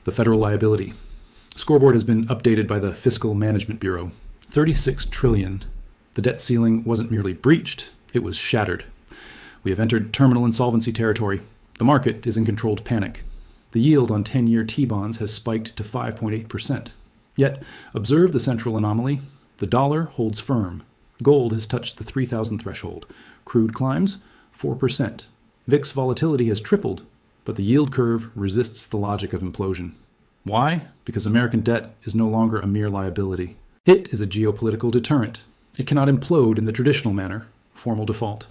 The federal liability. Scoreboard has been updated by the Fiscal Management Bureau. 36 trillion. The debt ceiling wasn't merely breached, it was shattered. We have entered terminal insolvency territory. The market is in controlled panic. The yield on 10-year T-bonds has spiked to 5.8%. Yet, observe the central anomaly. The dollar holds firm. Gold has touched the 3,000 threshold. Crude climbs 4%. VIX volatility has tripled, but the yield curve resists the logic of implosion. Why? Because American debt is no longer a mere liability. It is a geopolitical deterrent. It cannot implode in the traditional manner, formal default.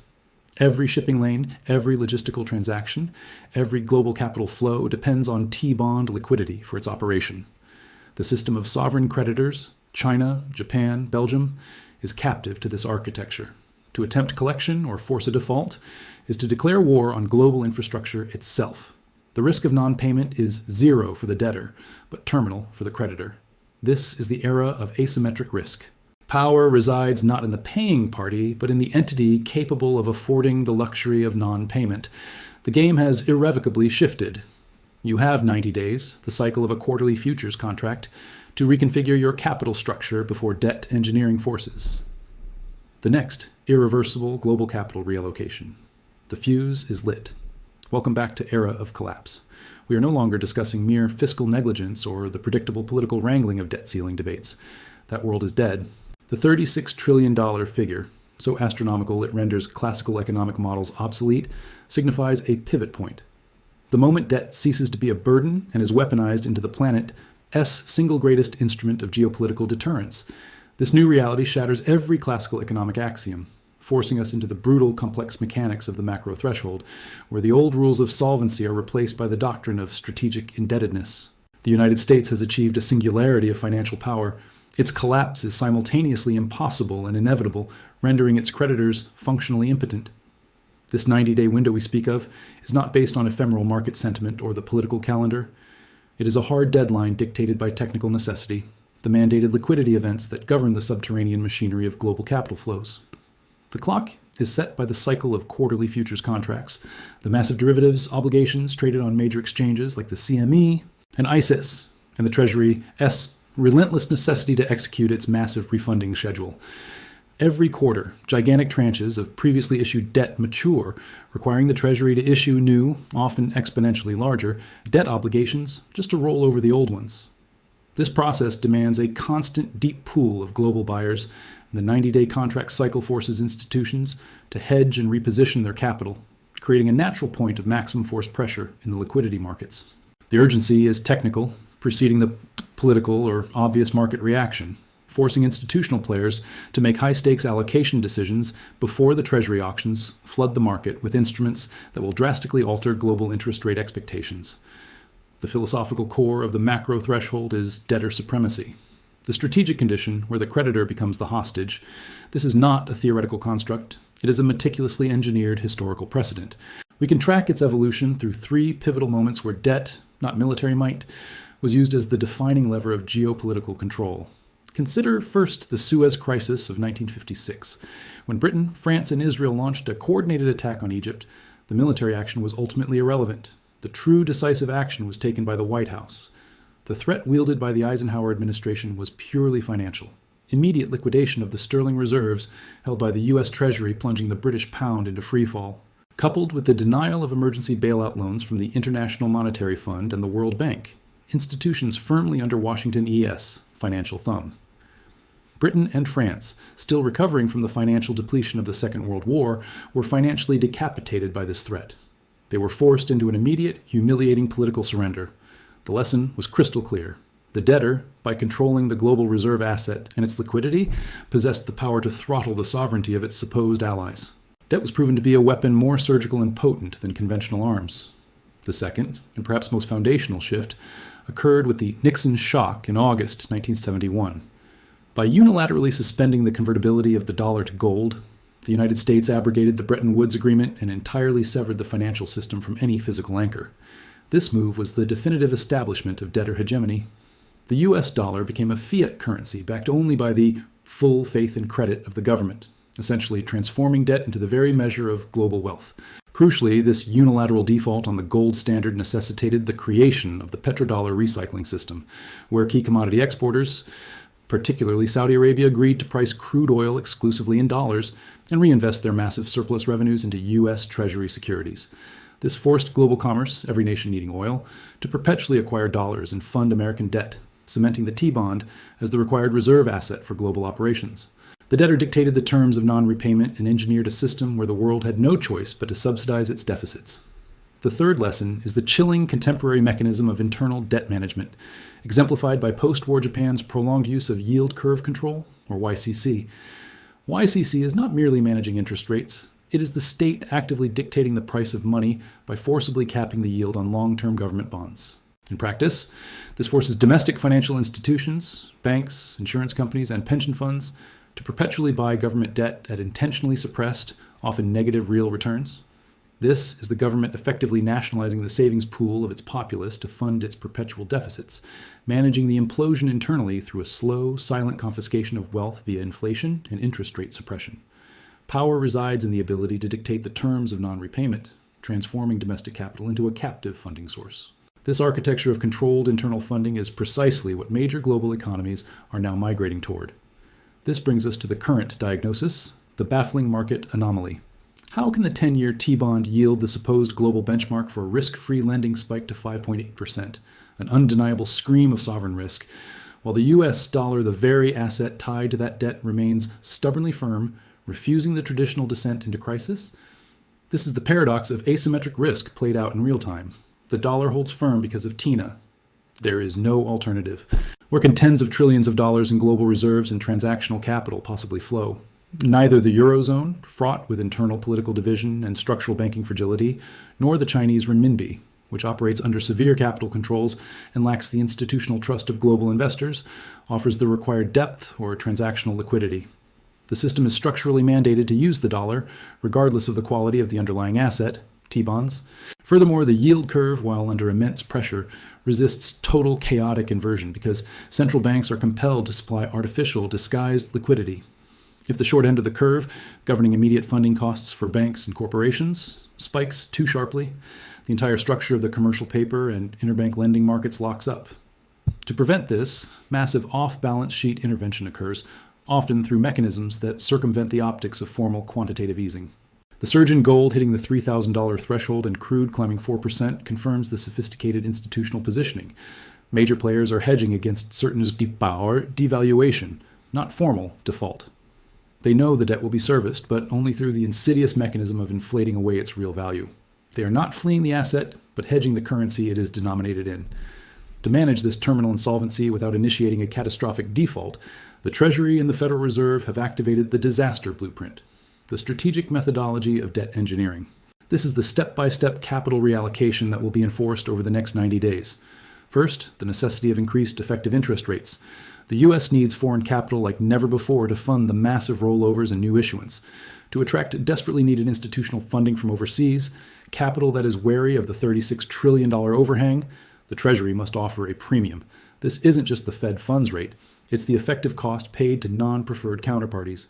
Every shipping lane, every logistical transaction, every global capital flow depends on T-bond liquidity for its operation. The system of sovereign creditors, China, Japan, Belgium, is captive to this architecture. To attempt collection or force a default is to declare war on global infrastructure itself. The risk of non-payment is zero for the debtor, but terminal for the creditor. This is the era of asymmetric risk. Power resides not in the paying party, but in the entity capable of affording the luxury of non-payment. The game has irrevocably shifted. You have 90 days, the cycle of a quarterly futures contract, to reconfigure your capital structure before debt engineering forces. The next, irreversible global capital reallocation. The fuse is lit. Welcome back to Era of Collapse. We are no longer discussing mere fiscal negligence or the predictable political wrangling of debt ceiling debates. That world is dead. The $36 trillion figure, so astronomical it renders classical economic models obsolete, signifies a pivot point. The moment debt ceases to be a burden and is weaponized into the planet's single greatest instrument of geopolitical deterrence, this new reality shatters every classical economic axiom, forcing us into the brutal, complex mechanics of the macro threshold, where the old rules of solvency are replaced by the doctrine of strategic indebtedness. The United States has achieved a singularity of financial power. Its collapse is simultaneously impossible and inevitable, rendering its creditors functionally impotent. This 90-day window we speak of is not based on ephemeral market sentiment or the political calendar. It is a hard deadline dictated by technical necessity, the mandated liquidity events that govern the subterranean machinery of global capital flows. The clock is set by the cycle of quarterly futures contracts, the massive derivatives obligations traded on major exchanges like the CME and ISIS, and the Treasury's relentless necessity to execute its massive refunding schedule. Every quarter, gigantic tranches of previously issued debt mature, requiring the Treasury to issue new, often exponentially larger, debt obligations just to roll over the old ones. This process demands a constant deep pool of global buyers. The 90-day contract cycle forces institutions to hedge and reposition their capital, creating a natural point of maximum forced pressure in the liquidity markets. The urgency is technical, preceding the political or obvious market reaction, forcing institutional players to make high-stakes allocation decisions before the Treasury auctions flood the market with instruments that will drastically alter global interest rate expectations. The philosophical core of the macro threshold is debtor supremacy, the strategic condition where the creditor becomes the hostage. This is not a theoretical construct. It is a meticulously engineered historical precedent. We can track its evolution through three pivotal moments where debt, not military might, was used as the defining lever of geopolitical control. Consider first the Suez Crisis of 1956. When Britain, France, and Israel launched a coordinated attack on Egypt, the military action was ultimately irrelevant. The true decisive action was taken by the White House. The threat wielded by the Eisenhower administration was purely financial. Immediate liquidation of the sterling reserves held by the U.S. Treasury, plunging the British pound into freefall, coupled with the denial of emergency bailout loans from the International Monetary Fund and the World Bank, institutions firmly under Washington ES, financial thumb. Britain and France, still recovering from the financial depletion of the Second World War, were financially decapitated by this threat. They were forced into an immediate, humiliating political surrender. The lesson was crystal clear. The debtor, by controlling the global reserve asset and its liquidity, possessed the power to throttle the sovereignty of its supposed allies. Debt was proven to be a weapon more surgical and potent than conventional arms. The second, and perhaps most foundational shift, occurred with the Nixon shock in August 1971. By unilaterally suspending the convertibility of the dollar to gold, the United States abrogated the Bretton Woods Agreement and entirely severed the financial system from any physical anchor. This move was the definitive establishment of debtor hegemony. The U.S. dollar became a fiat currency backed only by the full faith and credit of the government, essentially transforming debt into the very measure of global wealth. Crucially, this unilateral default on the gold standard necessitated the creation of the petrodollar recycling system, where key commodity exporters, particularly Saudi Arabia, agreed to price crude oil exclusively in dollars and reinvest their massive surplus revenues into U.S. Treasury securities. This forced global commerce, every nation needing oil, to perpetually acquire dollars and fund American debt, cementing the T-bond as the required reserve asset for global operations. The debtor dictated the terms of non-repayment and engineered a system where the world had no choice but to subsidize its deficits. The third lesson is the chilling contemporary mechanism of internal debt management, exemplified by post-war Japan's prolonged use of yield curve control, or YCC. YCC is not merely managing interest rates. It is the state actively dictating the price of money by forcibly capping the yield on long-term government bonds. In practice, this forces domestic financial institutions, banks, insurance companies, and pension funds to perpetually buy government debt at intentionally suppressed, often negative real returns. This is the government effectively nationalizing the savings pool of its populace to fund its perpetual deficits, managing the implosion internally through a slow, silent confiscation of wealth via inflation and interest rate suppression. Power resides in the ability to dictate the terms of non-repayment, transforming domestic capital into a captive funding source. This architecture of controlled internal funding is precisely what major global economies are now migrating toward. This brings us to the current diagnosis, the baffling market anomaly. How can the 10-year T-bond yield the supposed global benchmark for a risk-free lending spike to 5.8%, an undeniable scream of sovereign risk, while the U.S. dollar, the very asset tied to that debt, remains stubbornly firm, refusing the traditional descent into crisis? This is the paradox of asymmetric risk played out in real time. The dollar holds firm because of TINA. There is no alternative. Where can tens of trillions of dollars in global reserves and transactional capital possibly flow? Neither the Eurozone, fraught with internal political division and structural banking fragility, nor the Chinese renminbi, which operates under severe capital controls and lacks the institutional trust of global investors, offers the required depth or transactional liquidity. The system is structurally mandated to use the dollar, regardless of the quality of the underlying asset, T-bonds. Furthermore, the yield curve, while under immense pressure, resists total chaotic inversion because central banks are compelled to supply artificial, disguised liquidity. If the short end of the curve, governing immediate funding costs for banks and corporations, spikes too sharply, the entire structure of the commercial paper and interbank lending markets locks up. To prevent this, massive off-balance sheet intervention occurs, often through mechanisms that circumvent the optics of formal quantitative easing. The surge in gold hitting the $3,000 threshold and crude climbing 4% confirms the sophisticated institutional positioning. Major players are hedging against certain devaluation, not formal default. They know the debt will be serviced, but only through the insidious mechanism of inflating away its real value. They are not fleeing the asset, but hedging the currency it is denominated in. To manage this terminal insolvency without initiating a catastrophic default, the Treasury and the Federal Reserve have activated the disaster blueprint, the strategic methodology of debt engineering. This is the step-by-step capital reallocation that will be enforced over the next 90 days. First, the necessity of increased effective interest rates. The U.S. needs foreign capital like never before to fund the massive rollovers and new issuance. To attract desperately needed institutional funding from overseas, capital that is wary of the $36 trillion overhang, the Treasury must offer a premium. This isn't just the Fed funds rate. It's the effective cost paid to non-preferred counterparties.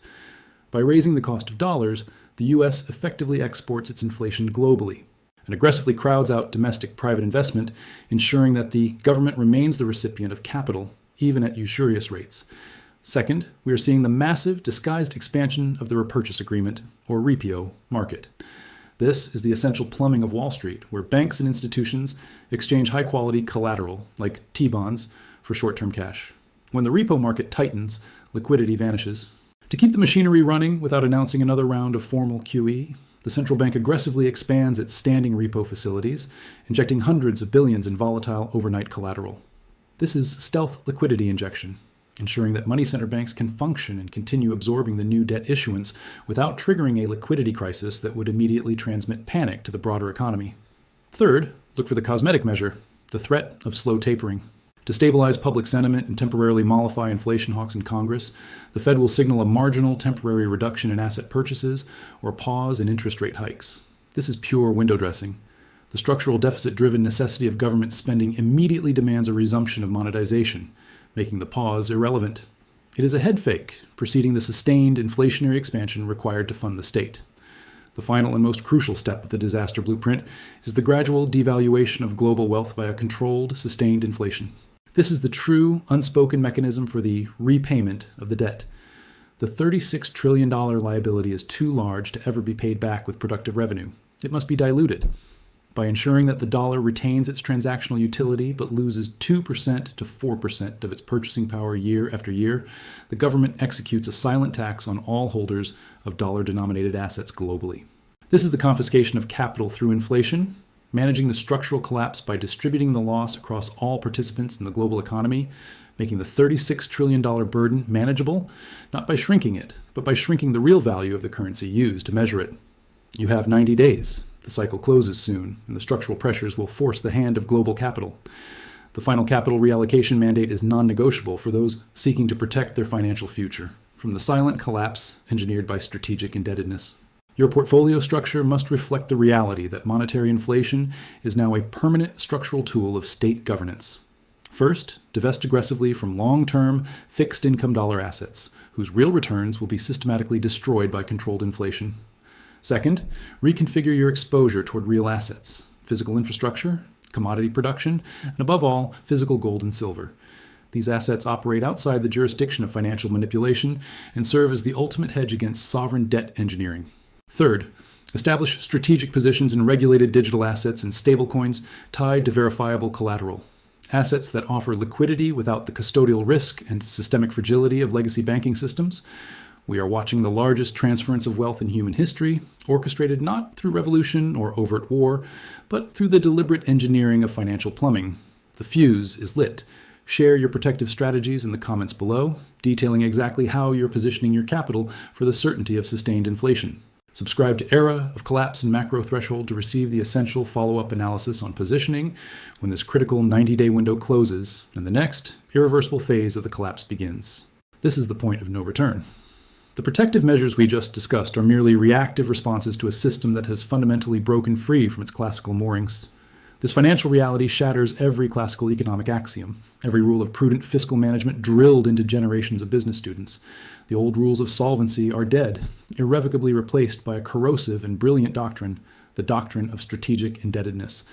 By raising the cost of dollars, the U.S. effectively exports its inflation globally and aggressively crowds out domestic private investment, ensuring that the government remains the recipient of capital, even at usurious rates. Second, we are seeing the massive, disguised expansion of the repurchase agreement, or repo, market. This is the essential plumbing of Wall Street, where banks and institutions exchange high-quality collateral, like T-bonds, for short-term cash. When the repo market tightens, liquidity vanishes. To keep the machinery running without announcing another round of formal QE, the central bank aggressively expands its standing repo facilities, injecting hundreds of billions in volatile overnight collateral. This is stealth liquidity injection, ensuring that money center banks can function and continue absorbing the new debt issuance without triggering a liquidity crisis that would immediately transmit panic to the broader economy. Third, look for the cosmetic measure, the threat of slow tapering. To stabilize public sentiment and temporarily mollify inflation hawks in Congress, the Fed will signal a marginal temporary reduction in asset purchases or a pause in interest rate hikes. This is pure window dressing. The structural deficit-driven necessity of government spending immediately demands a resumption of monetization, making the pause irrelevant. It is a head fake, preceding the sustained inflationary expansion required to fund the state. The final and most crucial step of the disaster blueprint is the gradual devaluation of global wealth via controlled, sustained inflation. This is the true, unspoken mechanism for the repayment of the debt. The $36 trillion liability is too large to ever be paid back with productive revenue. It must be diluted. By ensuring that the dollar retains its transactional utility but loses 2% to 4% of its purchasing power year after year, the government executes a silent tax on all holders of dollar-denominated assets globally. This is the confiscation of capital through inflation, managing the structural collapse by distributing the loss across all participants in the global economy, making the $36 trillion burden manageable, not by shrinking it, but by shrinking the real value of the currency used to measure it. You have 90 days. The cycle closes soon, and the structural pressures will force the hand of global capital. The final capital reallocation mandate is non-negotiable for those seeking to protect their financial future from the silent collapse engineered by strategic indebtedness. Your portfolio structure must reflect the reality that monetary inflation is now a permanent structural tool of state governance. First, divest aggressively from long-term, fixed-income dollar assets, whose real returns will be systematically destroyed by controlled inflation. Second, reconfigure your exposure toward real assets, physical infrastructure, commodity production, and above all, physical gold and silver. These assets operate outside the jurisdiction of financial manipulation and serve as the ultimate hedge against sovereign debt engineering. Third, establish strategic positions in regulated digital assets and stablecoins tied to verifiable collateral. Assets that offer liquidity without the custodial risk and systemic fragility of legacy banking systems. We are watching the largest transference of wealth in human history, orchestrated not through revolution or overt war, but through the deliberate engineering of financial plumbing. The fuse is lit. Share your protective strategies in the comments below, detailing exactly how you're positioning your capital for the certainty of sustained inflation. Subscribe to Era of Collapse and Macro Threshold to receive the essential follow-up analysis on positioning when this critical 90-day window closes and the next irreversible phase of the collapse begins. This is the point of no return. The protective measures we just discussed are merely reactive responses to a system that has fundamentally broken free from its classical moorings. This financial reality shatters every classical economic axiom, every rule of prudent fiscal management drilled into generations of business students. The old rules of solvency are dead, irrevocably replaced by a corrosive and brilliant doctrine, the doctrine of strategic indebtedness.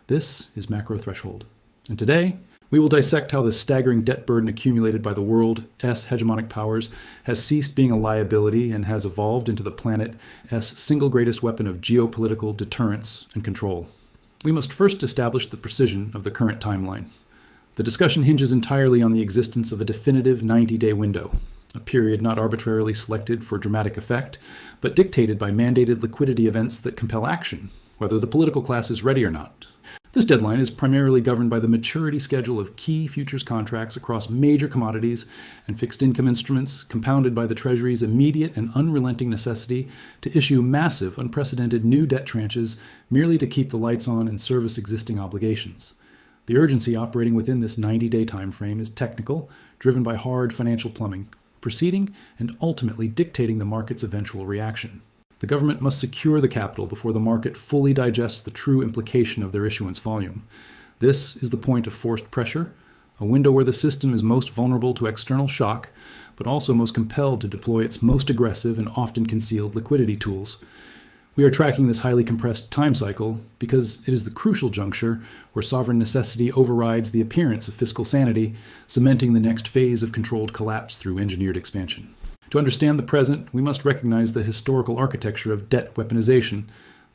This is Macro Threshold. And today, we will dissect how the staggering debt burden accumulated by the world's hegemonic powers has ceased being a liability and has evolved into the planet's single greatest weapon of geopolitical deterrence and control. We must first establish the precision of the current timeline. The discussion hinges entirely on the existence of a definitive 90-day window, a period not arbitrarily selected for dramatic effect, but dictated by mandated liquidity events that compel action, whether the political class is ready or not. This deadline is primarily governed by the maturity schedule of key futures contracts across major commodities and fixed income instruments, compounded by the Treasury's immediate and unrelenting necessity to issue massive, unprecedented new debt tranches merely to keep the lights on and service existing obligations. The urgency operating within this 90-day time frame is technical, driven by hard financial plumbing, preceding and ultimately dictating the market's eventual reaction. The government must secure the capital before the market fully digests the true implication of their issuance volume. This is the point of forced pressure, a window where the system is most vulnerable to external shock, but also most compelled to deploy its most aggressive and often concealed liquidity tools. We are tracking this highly compressed time cycle because it is the crucial juncture where sovereign necessity overrides the appearance of fiscal sanity, cementing the next phase of controlled collapse through engineered expansion. To understand the present, we must recognize the historical architecture of debt weaponization,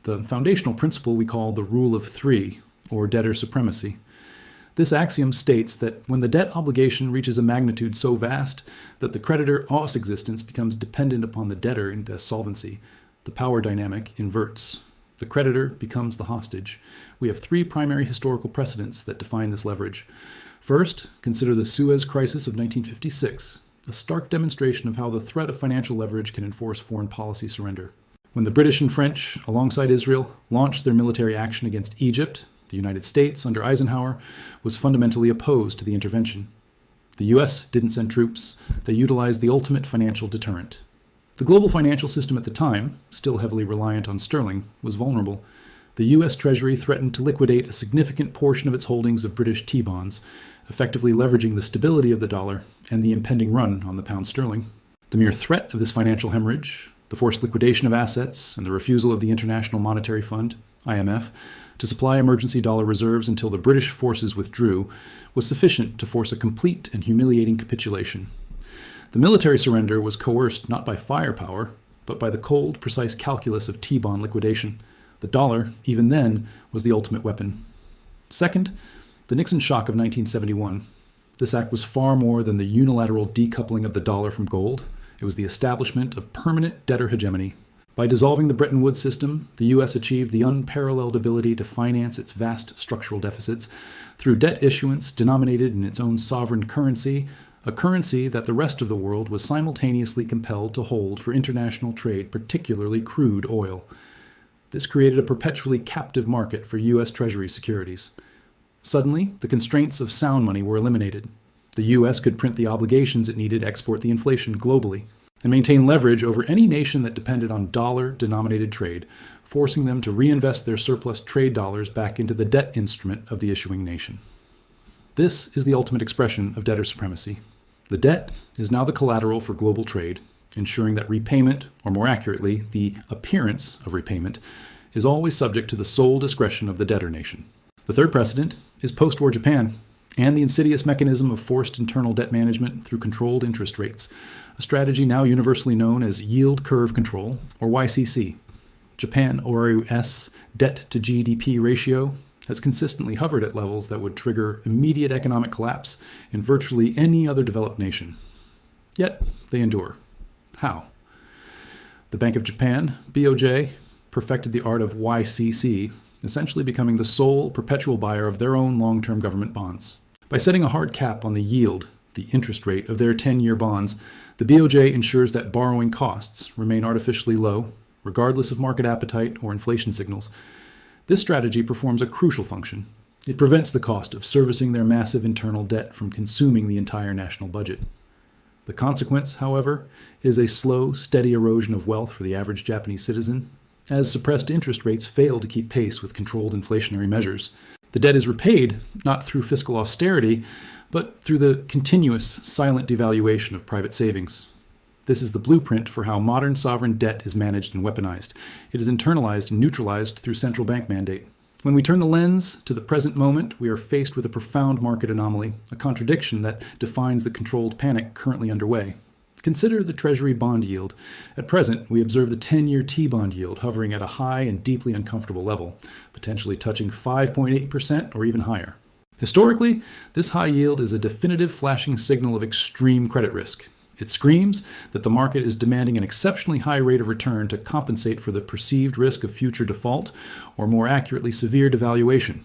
the foundational principle we call the rule of three, or debtor supremacy. This axiom states that when the debt obligation reaches a magnitude so vast that the creditor-os existence becomes dependent upon the debtor into solvency, the power dynamic inverts. The creditor becomes the hostage. We have three primary historical precedents that define this leverage. First, consider the Suez Crisis of 1956. A stark demonstration of how the threat of financial leverage can enforce foreign policy surrender. When the British and French, alongside Israel, launched their military action against Egypt, the United States, under Eisenhower, was fundamentally opposed to the intervention. The U.S. didn't send troops. They utilized the ultimate financial deterrent. The global financial system at the time, still heavily reliant on sterling, was vulnerable. The U.S. Treasury threatened to liquidate a significant portion of its holdings of British T-bonds, effectively leveraging the stability of the dollar and the impending run on the pound sterling. The mere threat of this financial hemorrhage, The forced liquidation of assets and the refusal of the International Monetary Fund, IMF, to supply emergency dollar reserves until the British forces withdrew was sufficient to force a complete and humiliating capitulation. The military surrender was coerced not by firepower, but by the cold, precise calculus of T-bond liquidation. The dollar, even then, was the ultimate weapon. Second, the Nixon shock of 1971. This act was far more than the unilateral decoupling of the dollar from gold. It was the establishment of permanent debtor hegemony. By dissolving the Bretton Woods system, the U.S. achieved the unparalleled ability to finance its vast structural deficits through debt issuance denominated in its own sovereign currency, a currency that the rest of the world was simultaneously compelled to hold for international trade, particularly crude oil. This created a perpetually captive market for U.S. Treasury securities. Suddenly, the constraints of sound money were eliminated. The U.S. could print the obligations it needed to export the inflation globally and maintain leverage over any nation that depended on dollar-denominated trade, forcing them to reinvest their surplus trade dollars back into the debt instrument of the issuing nation. This is the ultimate expression of debtor supremacy. The debt is now the collateral for global trade, ensuring that repayment, or more accurately, the appearance of repayment, is always subject to the sole discretion of the debtor nation. The third precedent is post-war Japan and the insidious mechanism of forced internal debt management through controlled interest rates, a strategy now universally known as yield curve control, or YCC. Japan ORU's debt-to-GDP ratio has consistently hovered at levels that would trigger immediate economic collapse in virtually any other developed nation. Yet, they endure. How? The Bank of Japan, BOJ, perfected the art of YCC, essentially becoming the sole perpetual buyer of their own long-term government bonds. By setting a hard cap on the yield, the interest rate of their 10-year bonds, the BOJ ensures that borrowing costs remain artificially low, regardless of market appetite or inflation signals. This strategy performs a crucial function. It prevents the cost of servicing their massive internal debt from consuming the entire national budget. The consequence, however, is a slow, steady erosion of wealth for the average Japanese citizen, as suppressed interest rates fail to keep pace with controlled inflationary measures. The debt is repaid not through fiscal austerity, but through the continuous, silent devaluation of private savings. This is the blueprint for how modern sovereign debt is managed and weaponized. It is internalized and neutralized through central bank mandate. When we turn the lens to the present moment, we are faced with a profound market anomaly, a contradiction that defines the controlled panic currently underway. Consider the Treasury bond yield. At present, we observe the 10-year T-bond yield hovering at a high and deeply uncomfortable level, potentially touching 5.8% or even higher. Historically, this high yield is a definitive flashing signal of extreme credit risk. It screams that the market is demanding an exceptionally high rate of return to compensate for the perceived risk of future default, or more accurately, severe devaluation.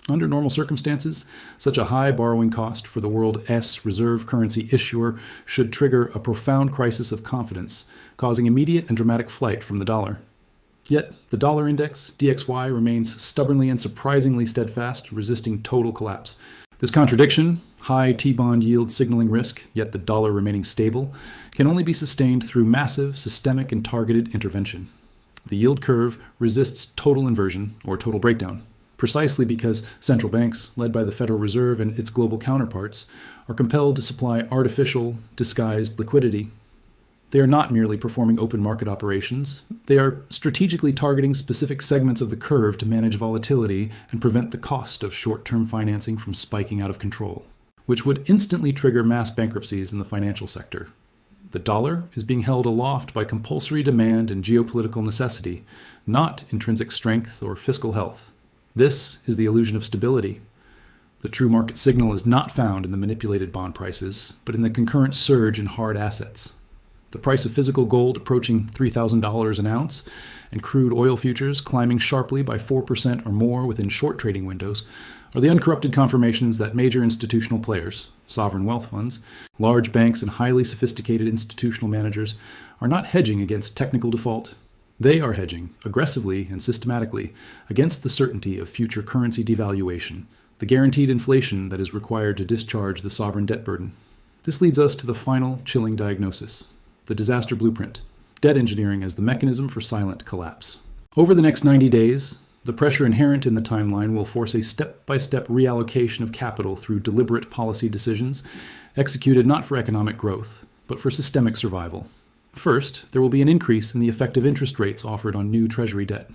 Under normal circumstances, such a high borrowing cost for the world's reserve currency issuer should trigger a profound crisis of confidence, causing immediate and dramatic flight from the dollar. Yet, the dollar index, DXY, remains stubbornly and surprisingly steadfast, resisting total collapse. This contradiction, high T-bond yield signaling risk, yet the dollar remaining stable, can only be sustained through massive, systemic, and targeted intervention. The yield curve resists total inversion, or total breakdown, precisely because central banks, led by the Federal Reserve and its global counterparts, are compelled to supply artificial, disguised liquidity. They are not merely performing open market operations. They are strategically targeting specific segments of the curve to manage volatility and prevent the cost of short-term financing from spiking out of control, which would instantly trigger mass bankruptcies in the financial sector. The dollar is being held aloft by compulsory demand and geopolitical necessity, not intrinsic strength or fiscal health. This is the illusion of stability. The true market signal is not found in the manipulated bond prices, but in the concurrent surge in hard assets. The price of physical gold approaching $3,000 an ounce, and crude oil futures climbing sharply by 4% or more within short trading windows, are the uncorrupted confirmations that major institutional players, sovereign wealth funds, large banks, and highly sophisticated institutional managers are not hedging against technical default. They are hedging, aggressively and systematically, against the certainty of future currency devaluation, the guaranteed inflation that is required to discharge the sovereign debt burden. This leads us to the final chilling diagnosis: the disaster blueprint, debt engineering as the mechanism for silent collapse. Over the next 90 days, the pressure inherent in the timeline will force a step-by-step reallocation of capital through deliberate policy decisions, executed not for economic growth, but for systemic survival. First, there will be an increase in the effective interest rates offered on new Treasury debt.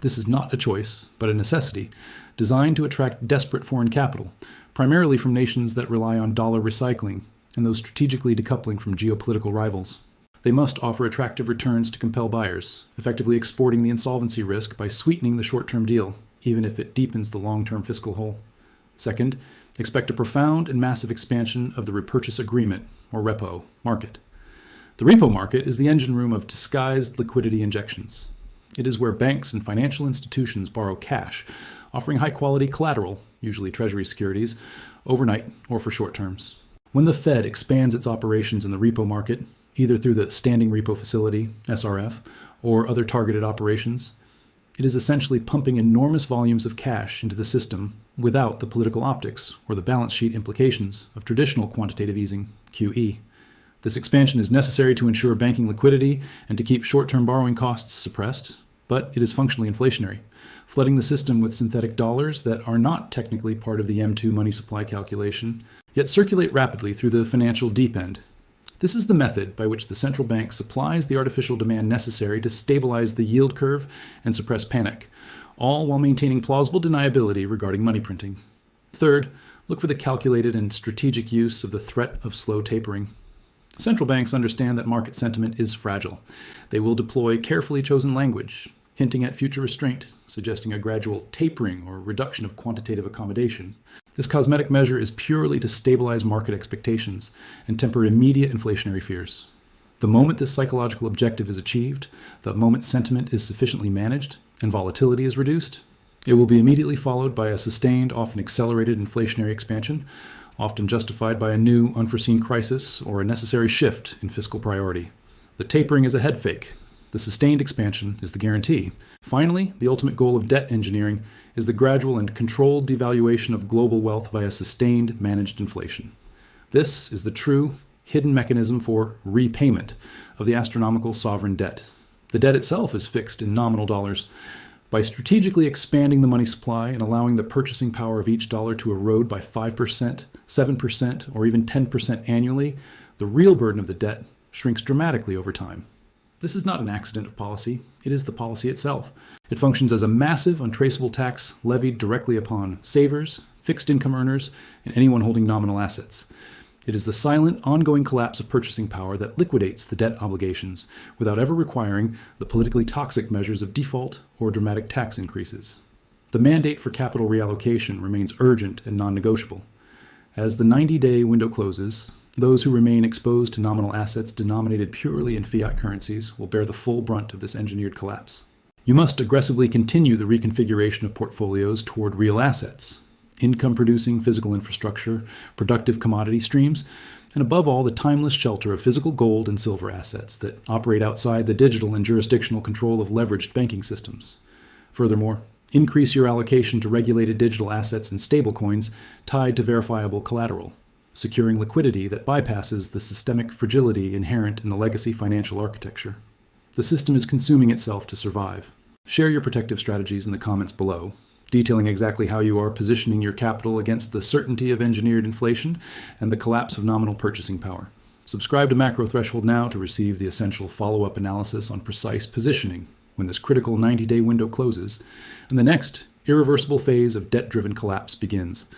This is not a choice, but a necessity, designed to attract desperate foreign capital, primarily from nations that rely on dollar recycling and those strategically decoupling from geopolitical rivals. They must offer attractive returns to compel buyers, effectively exporting the insolvency risk by sweetening the short-term deal, even if it deepens the long-term fiscal hole. Second, expect a profound and massive expansion of the repurchase agreement, or repo, market. The repo market is the engine room of disguised liquidity injections. It is where banks and financial institutions borrow cash, offering high-quality collateral, usually Treasury securities, overnight or for short terms. When the Fed expands its operations in the repo market, either through the Standing Repo Facility, SRF, or other targeted operations, it is essentially pumping enormous volumes of cash into the system without the political optics or the balance sheet implications of traditional quantitative easing, QE. This expansion is necessary to ensure banking liquidity and to keep short-term borrowing costs suppressed, but it is functionally inflationary, flooding the system with synthetic dollars that are not technically part of the M2 money supply calculation, yet circulate rapidly through the financial deep end. This is the method by which the central bank supplies the artificial demand necessary to stabilize the yield curve and suppress panic, all while maintaining plausible deniability regarding money printing. Third, look for the calculated and strategic use of the threat of slow tapering. Central banks understand that market sentiment is fragile. They will deploy carefully chosen language, hinting at future restraint, suggesting a gradual tapering or reduction of quantitative accommodation. This cosmetic measure is purely to stabilize market expectations and temper immediate inflationary fears. The moment this psychological objective is achieved, the moment sentiment is sufficiently managed and volatility is reduced, it will be immediately followed by a sustained, often accelerated inflationary expansion, often justified by a new, unforeseen crisis or a necessary shift in fiscal priority. The tapering is a head fake. The sustained expansion is the guarantee. Finally, the ultimate goal of debt engineering is the gradual and controlled devaluation of global wealth via sustained, managed inflation. This is the true, hidden mechanism for repayment of the astronomical sovereign debt. The debt itself is fixed in nominal dollars. By strategically expanding the money supply and allowing the purchasing power of each dollar to erode by 5%, 7%, or even 10% annually, the real burden of the debt shrinks dramatically over time. This is not an accident of policy. It is the policy itself. It functions as a massive, untraceable tax levied directly upon savers, fixed income earners, and anyone holding nominal assets. It is the silent, ongoing collapse of purchasing power that liquidates the debt obligations without ever requiring the politically toxic measures of default or dramatic tax increases. The mandate for capital reallocation remains urgent and non-negotiable. As the 90-day window closes, those who remain exposed to nominal assets denominated purely in fiat currencies will bear the full brunt of this engineered collapse. You must aggressively continue the reconfiguration of portfolios toward real assets, income-producing physical infrastructure, productive commodity streams, and above all, the timeless shelter of physical gold and silver assets that operate outside the digital and jurisdictional control of leveraged banking systems. Furthermore, increase your allocation to regulated digital assets and stablecoins tied to verifiable collateral, securing liquidity that bypasses the systemic fragility inherent in the legacy financial architecture. The system is consuming itself to survive. Share your protective strategies in the comments below, detailing exactly how you are positioning your capital against the certainty of engineered inflation and the collapse of nominal purchasing power. Subscribe to Macro Threshold now to receive the essential follow-up analysis on precise positioning when this critical 90-day window closes and the next irreversible phase of debt-driven collapse begins.